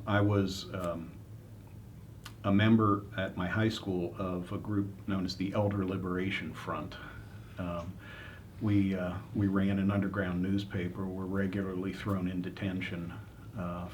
I was a member at my high school of a group known as the Elder Liberation Front. Um, we ran an underground newspaper. We're regularly thrown in detention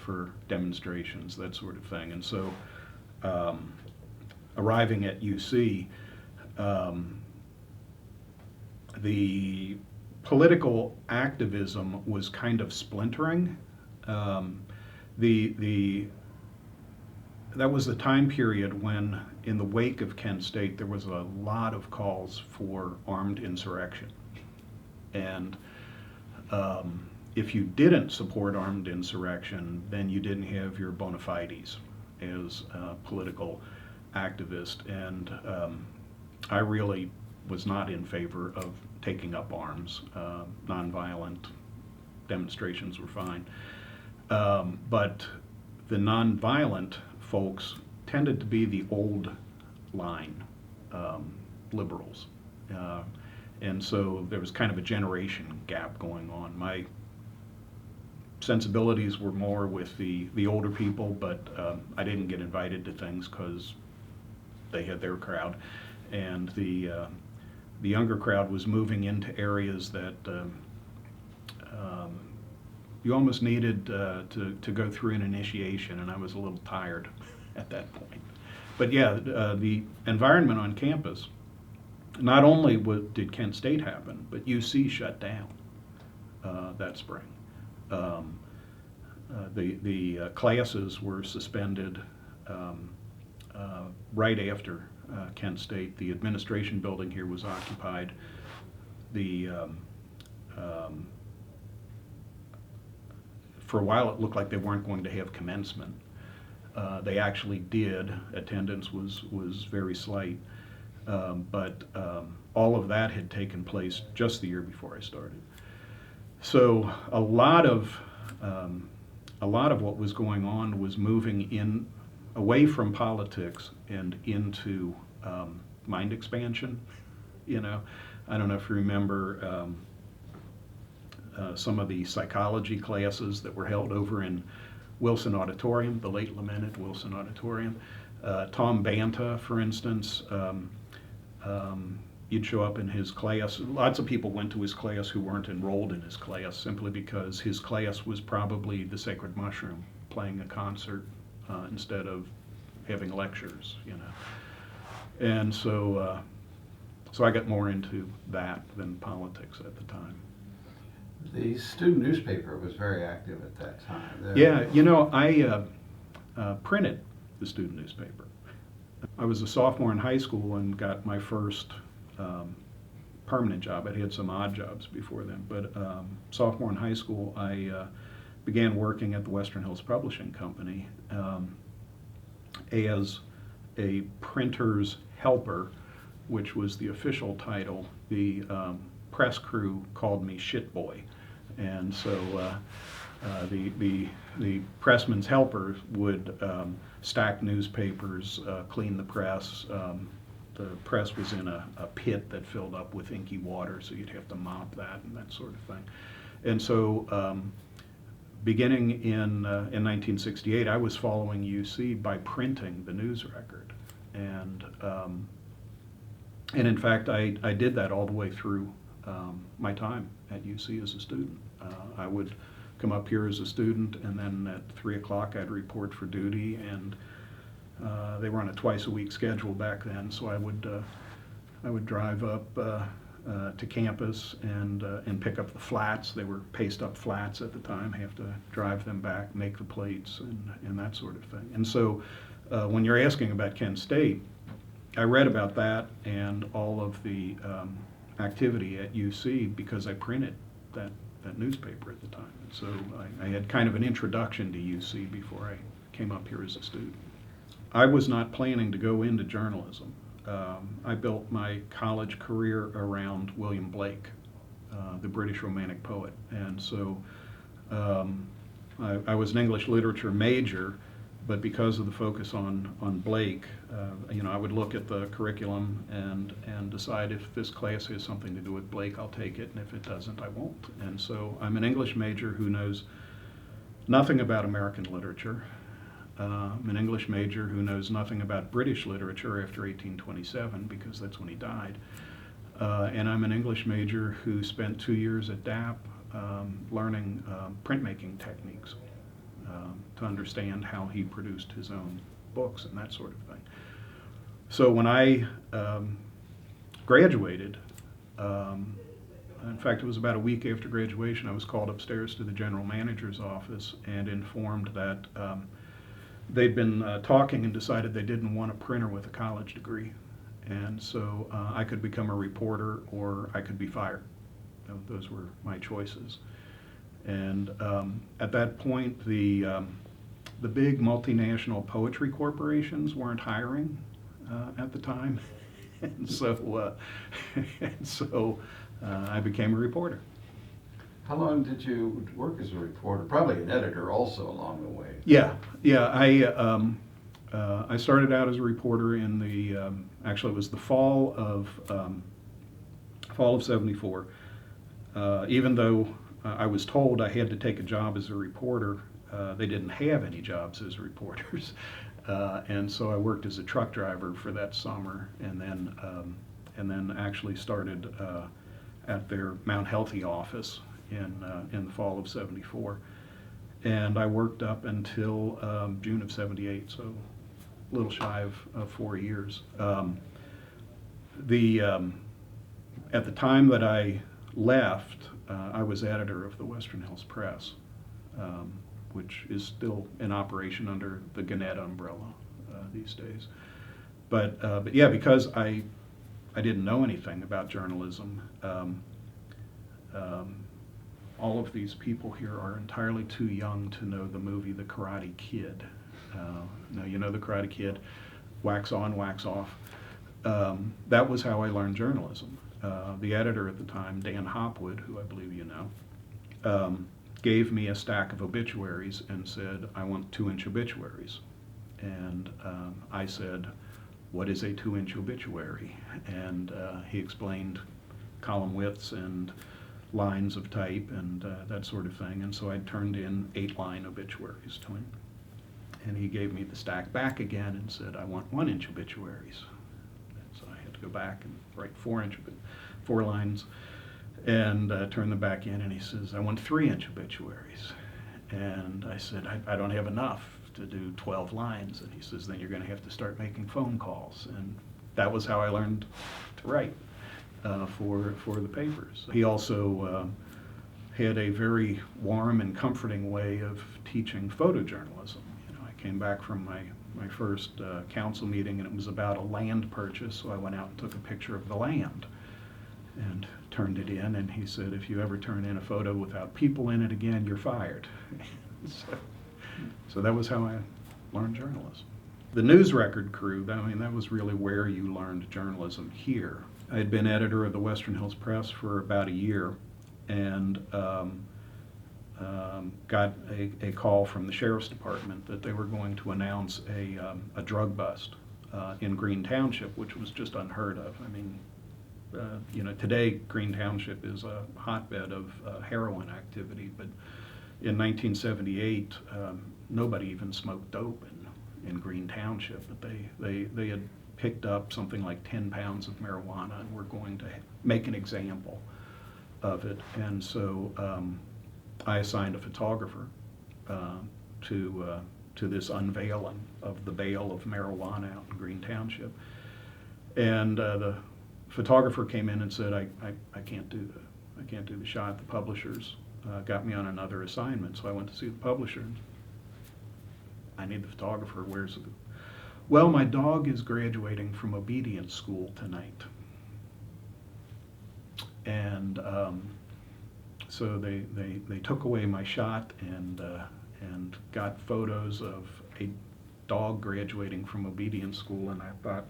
for demonstrations, that sort of thing. And so, arriving at UC, the political activism was kind of splintering. Um, that was the time period when, in the wake of Kent State, there was a lot of calls for armed insurrection. And if you didn't support armed insurrection, then you didn't have your bona fides as a political activist. And I really was not in favor of taking up arms. Nonviolent demonstrations were fine. But the nonviolent folks tended to be the old line liberals. And so there was kind of a generation gap going on. My sensibilities were more with the older people, but I didn't get invited to things because they had their crowd. And the younger crowd was moving into areas that you almost needed to go through an initiation, and I was a little tired at that point. But yeah, the environment on campus, not only did Kent State happen, but UC shut down that spring. The classes were suspended right after Kent State. The administration building here was occupied. For a while it looked like they weren't going to have commencement. They actually did. Attendance was very slight. But all of that had taken place just the year before I started. So a lot of what was going on was moving in away from politics and into mind expansion. You know, I don't know if you remember some of the psychology classes that were held over in Wilson Auditorium, the late lamented Wilson Auditorium. Tom Banta, for instance, you'd show up in his class. Lots of people went to his class who weren't enrolled in his class simply because his class was probably the Sacred Mushroom, playing a concert instead of having lectures, you know. And so, so I got more into that than politics at the time. The student newspaper was very active at that time. Yeah, you know, I printed the student newspaper. I was a sophomore in high school and got my first permanent job. I had some odd jobs before then, but sophomore in high school, I began working at the Western Hills Publishing Company as a printer's helper, which was the official title. The press crew called me Shit Boy, and so the pressman's helper would stack newspapers, clean the press. The press was in a pit that filled up with inky water, so you'd have to mop that and that sort of thing. And so beginning in 1968, I was following UC by printing the news record. And in fact, I did that all the way through my time at UC as a student. I would come up here as a student, and then at 3 o'clock I'd report for duty, and they were on a twice-a-week schedule back then, so I would drive up to campus and pick up the flats. They were paste-up flats at the time. Have to drive them back, make the plates, and that sort of thing. And so when you're asking about Kent State, I read about that and all of the activity at UC because I printed that newspaper at the time. And so I had kind of an introduction to UC before I came up here as a student. I was not planning to go into journalism. I built my college career around William Blake, the British Romantic poet. And so I was an English literature major, but because of the focus on Blake, you know, I would look at the curriculum and decide if this class has something to do with Blake, I'll take it, and if it doesn't, I won't. And so I'm an English major who knows nothing about American literature. I'm an English major who knows nothing about British literature after 1827 because that's when he died. And I'm an English major who spent 2 years at DAP learning printmaking techniques to understand how he produced his own books and that sort of thing. So when I graduated, in fact, it was about a week after graduation, I was called upstairs to the general manager's office and informed that they'd been talking and decided they didn't want a printer with a college degree. And so I could become a reporter or I could be fired. Those were my choices. And at that point, the big multinational poetry corporations weren't hiring at the time. And so I became a reporter. How long did you work as a reporter? Probably an editor also along the way. Yeah. I started out as a reporter in the actually it was the fall of '74. Even though I was told I had to take a job as a reporter, they didn't have any jobs as reporters, and so I worked as a truck driver for that summer, and then actually started at their Mount Healthy office in the fall of '74, and I worked up until June of '78, so a little shy of 4 years. At the time that I left, I was editor of the Western Hills Press, which is still in operation under the Gannett umbrella these days. But yeah, because I didn't know anything about journalism, all of these people here are entirely too young to know the movie The Karate Kid. Now, you know The Karate Kid, wax on, wax off. That was how I learned journalism. The editor at the time, Dan Hopwood, who I believe you know, gave me a stack of obituaries and said, I want 2-inch obituaries. And I said, what is a 2-inch obituary? And he explained column widths and lines of type and that sort of thing. And so I turned in 8-line obituaries to him. And he gave me the stack back again and said, I want 1-inch obituaries. And so I had to go back and write 4 lines and turn them back in. And he says, I want 3-inch obituaries. And I said, I don't have enough to do 12 lines. And he says, then you're going to have to start making phone calls. And that was how I learned to write for the papers. He also had a very warm and comforting way of teaching photojournalism. I came back from my first council meeting, and it was about a land purchase, so I went out and took a picture of the land and turned it in, and he said, if you ever turn in a photo without people in it again, you're fired. So that was how I learned journalism. The news record crew, that was really where you learned journalism here. I had been editor of the Western Hills Press for about a year, and got a call from the sheriff's department that they were going to announce a drug bust in Green Township, which was just unheard of. I mean, today Green Township is a hotbed of heroin activity, but in 1978, nobody even smoked dope in Green Township. But they had picked up something like 10 pounds of marijuana and were going to make an example of it, and so I assigned a photographer to this unveiling of the bale of marijuana out in Green Township. And the photographer came in and said, I can't do the shot. The publishers got me on another assignment, so I went to see the publisher. I need the photographer. Where's it? Well, my dog is graduating from obedience school tonight. And so they took away my shot and got photos of a dog graduating from obedience school, and I thought,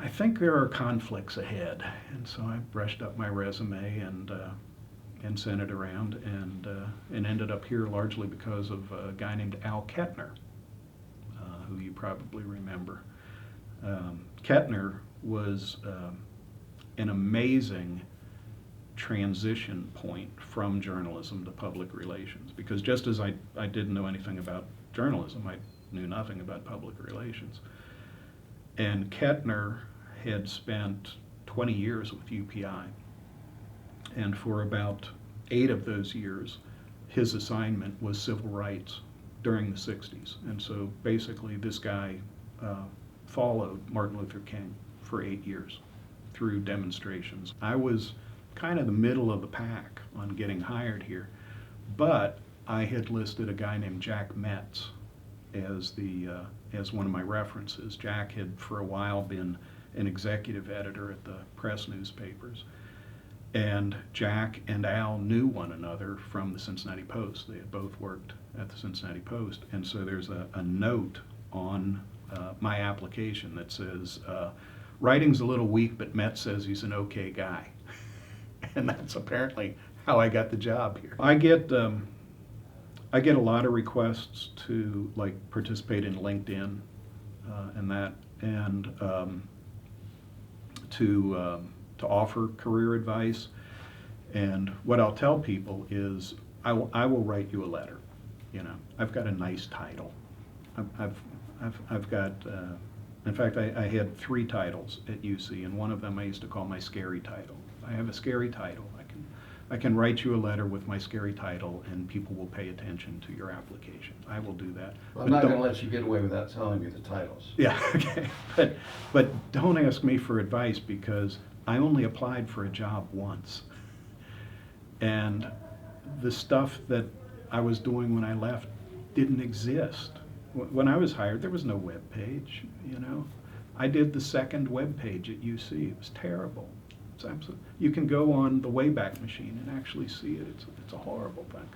I think there are conflicts ahead. And so I brushed up my resume and sent it around, and ended up here largely because of a guy named Al Kettner, who you probably remember. Kettner was an amazing transition point from journalism to public relations, because just as I didn't know anything about journalism. I knew nothing about public relations. And Kettner had spent 20 years with UPI. And for about 8 of those years, his assignment was civil rights during the 60s. And so basically this guy followed Martin Luther King for 8 years through demonstrations. I was kind of the middle of the pack on getting hired here, but I had listed a guy named Jack Metz as one of my references. Jack had for a while been an executive editor at the press newspapers, and Jack and Al knew one another from the Cincinnati Post. They had both worked at the Cincinnati Post, and so there's a note on my application that says, writing's a little weak, but Metz says he's an okay guy. And that's apparently how I got the job here. I get a lot of requests to like participate in LinkedIn and to offer career advice. And what I'll tell people is I will write you a letter. You know, I've got a nice title. I've got in fact, I had 3 titles at UC, and one of them I used to call my scary title. I have a scary title. I can write you a letter with my scary title, and people will pay attention to your application. I will do that. Well, I'm not going to let you get away without telling me the titles. Yeah, okay. But don't ask me for advice, because I only applied for a job once. And the stuff that I was doing when I left didn't exist. When I was hired, there was no web page, you know. I did the second web page at UC. It was terrible. It's absolute. You can go on the Wayback Machine and actually see it. It's a horrible thing.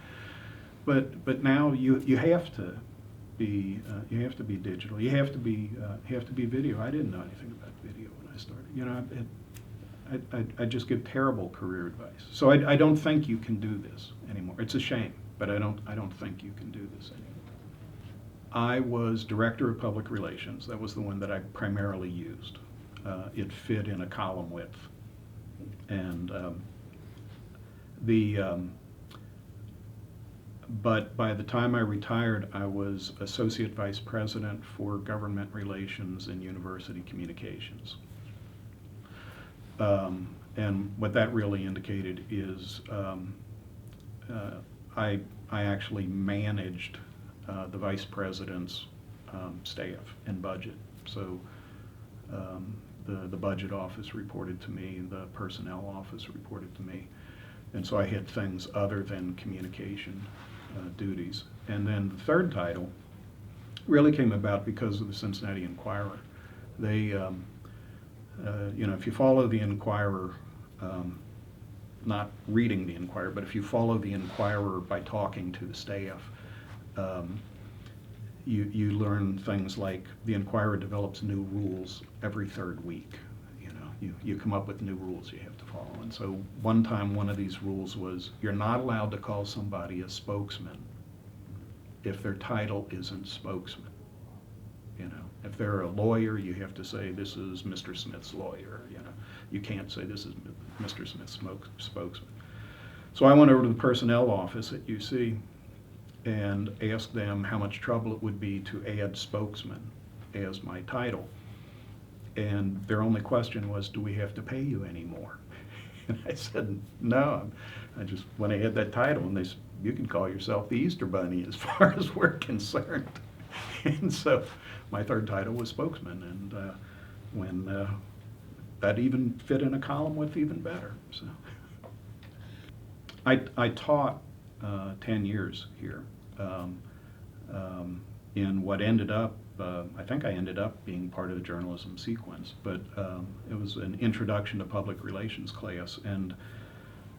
But now you have to be digital. You have to be video. I didn't know anything about video when I started. You know, I just give terrible career advice. So I don't think you can do this anymore. It's a shame, but I don't think you can do this anymore. I was Director of Public Relations. That was the one that I primarily used. It fit in a column width. And but by the time I retired, I was Associate Vice President for Government Relations and University Communications. And what that really indicated is I actually managed the Vice President's staff and budget. So the budget office reported to me, the personnel office reported to me, and so I had things other than communication duties. And then the third title really came about because of the Cincinnati Enquirer. They, you know, if you follow the Enquirer, not reading the Enquirer, but if you follow the Enquirer by talking to the staff, you learn things like the Enquirer develops new rules every 3rd week. You know, you come up with new rules you have to follow. And so one time one of these rules was you're not allowed to call somebody a spokesman if their title isn't spokesman. You know, if they're a lawyer, you have to say this is Mr. Smith's lawyer. You know, you can't say this is Mr. Smith's spokesman. So I went over to the personnel office at UC and asked them how much trouble it would be to add spokesman as my title. And their only question was, do we have to pay you anymore? And I said, no, I just want to add that title. And they said, you can call yourself the Easter Bunny as far as we're concerned. And so my 3rd title was spokesman, and when that even fit in a column with even better. So I taught 10 years here in what ended up, I think I ended up being part of the journalism sequence, but it was an introduction to public relations class, and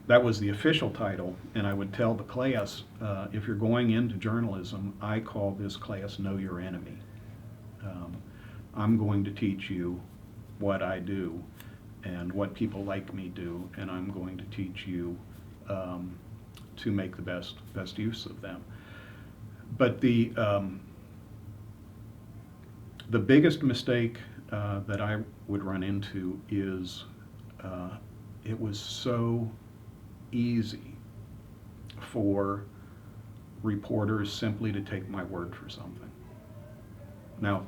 that was the official title. And I would tell the class, if you're going into journalism, I call this class Know Your Enemy. I'm going to teach you what I do and what people like me do, and I'm going to teach you to make the best use of them. But the biggest mistake that I would run into is it was so easy for reporters simply to take my word for something. Now,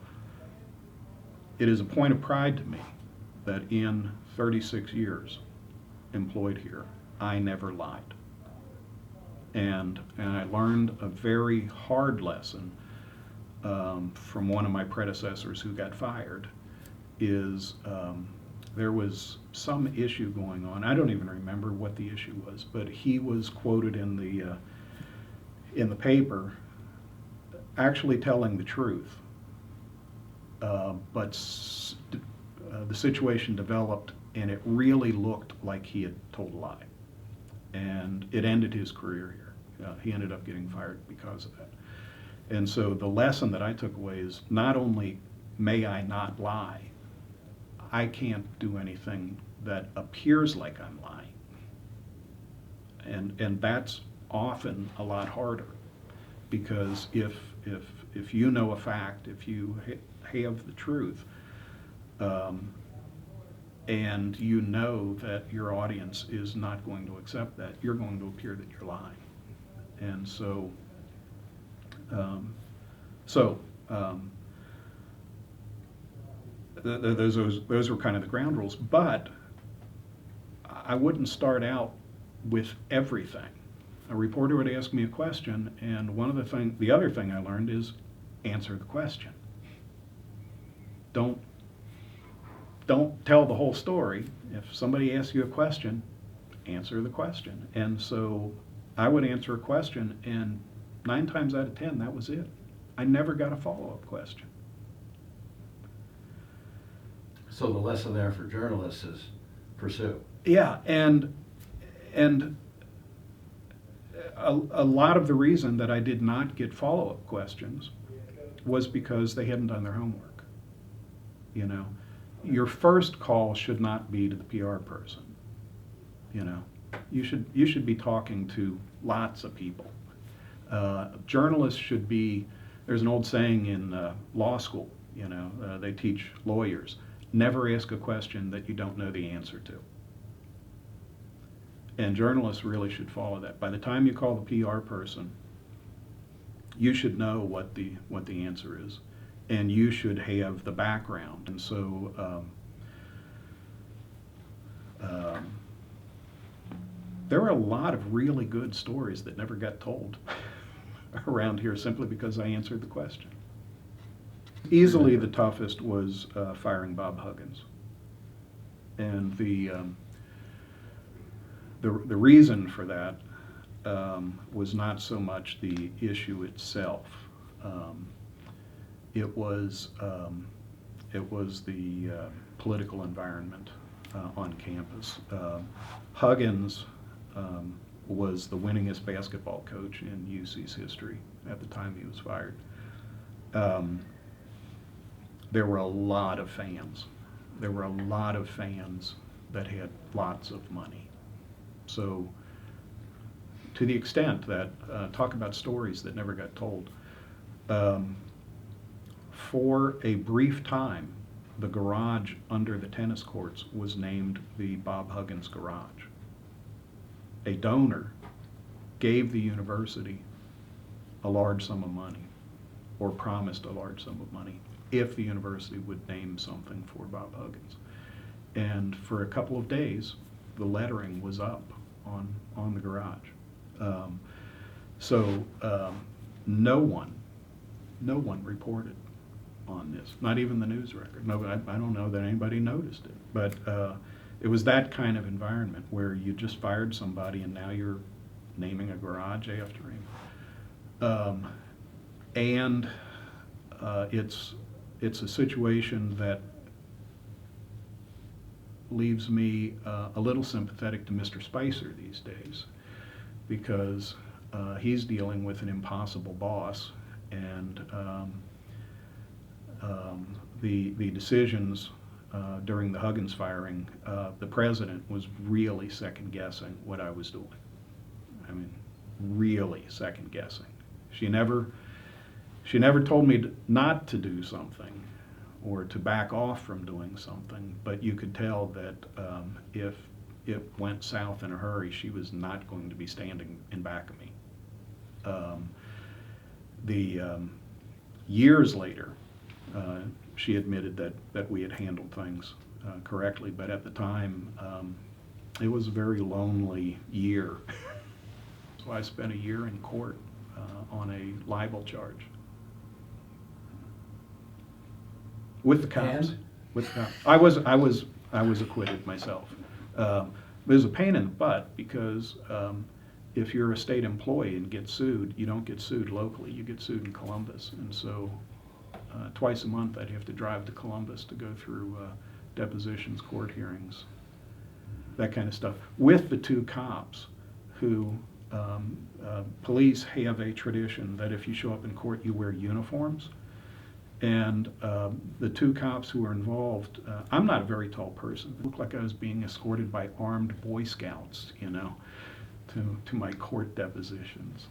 it is a point of pride to me that in 36 years employed here, I never lied. And I learned a very hard lesson from one of my predecessors who got fired, is there was some issue going on. I don't even remember what the issue was, but he was quoted in the paper actually telling the truth. But the situation developed, and it really looked like he had told a lie. And it ended his career here. He ended up getting fired because of that. And so the lesson that I took away is not only may I not lie, I can't do anything that appears like I'm lying. And that's often a lot harder, because if you know a fact, if you have the truth, and you know that your audience is not going to accept that, you're going to appear that you're lying. And so, those were kind of the ground rules. But I wouldn't start out with everything. A reporter would ask me a question, and the other thing I learned is answer the question. Don't tell the whole story. If somebody asks you a question, answer the question. And so I would answer a question, and 9 times out of 10, that was it. I never got a follow-up question. So the lesson there for journalists is pursue. Yeah, and a lot of the reason that I did not get follow-up questions was because they hadn't done their homework. You know, your first call should not be to the PR person. You know, you should be talking to lots of people. Journalists should be. There's an old saying in law school. You know, they teach lawyers: never ask a question that you don't know the answer to. And journalists really should follow that. By the time you call the PR person, you should know what the answer is, and you should have the background. And so there are a lot of really good stories that never got told around here simply because I answered the question. Easily the toughest was firing Bob Huggins. And the reason for that was not so much the issue itself. It was the political environment on campus. Huggins was the winningest basketball coach in UC's history at the time he was fired. There were a lot of fans. There were a lot of fans that had lots of money. So to the extent that, talk about stories that never got told, for a brief time, the garage under the tennis courts was named the Bob Huggins Garage. A donor gave the university a large sum of money, or promised a large sum of money, if the university would name something for Bob Huggins. And for a couple of days, the lettering was up on the garage. No one reported on this, not even the news record. No, I don't know that anybody noticed it, but it was that kind of environment where you just fired somebody and now you're naming a garage after him. It's a situation that leaves me a little sympathetic to Mr. Spicer these days, because he's dealing with an impossible boss, and the decisions during the Huggins firing, the president was really second-guessing what I was doing. I mean, really second-guessing. She never told me not to do something or to back off from doing something, but you could tell that if it went south in a hurry, she was not going to be standing in back of me. Years later, she admitted that we had handled things correctly, but at the time, it was a very lonely year. So I spent a year in court on a libel charge. With the cops. And? With the cops. I was acquitted myself. It was a pain in the butt because if you're a state employee and get sued, you don't get sued locally, you get sued in Columbus. And so twice a month I'd have to drive to Columbus to go through depositions, court hearings, that kind of stuff, with the two cops who, police have a tradition that if you show up in court, you wear uniforms. And the two cops who were involved, I'm not a very tall person. It looked like I was being escorted by armed Boy Scouts, you know, to my court depositions.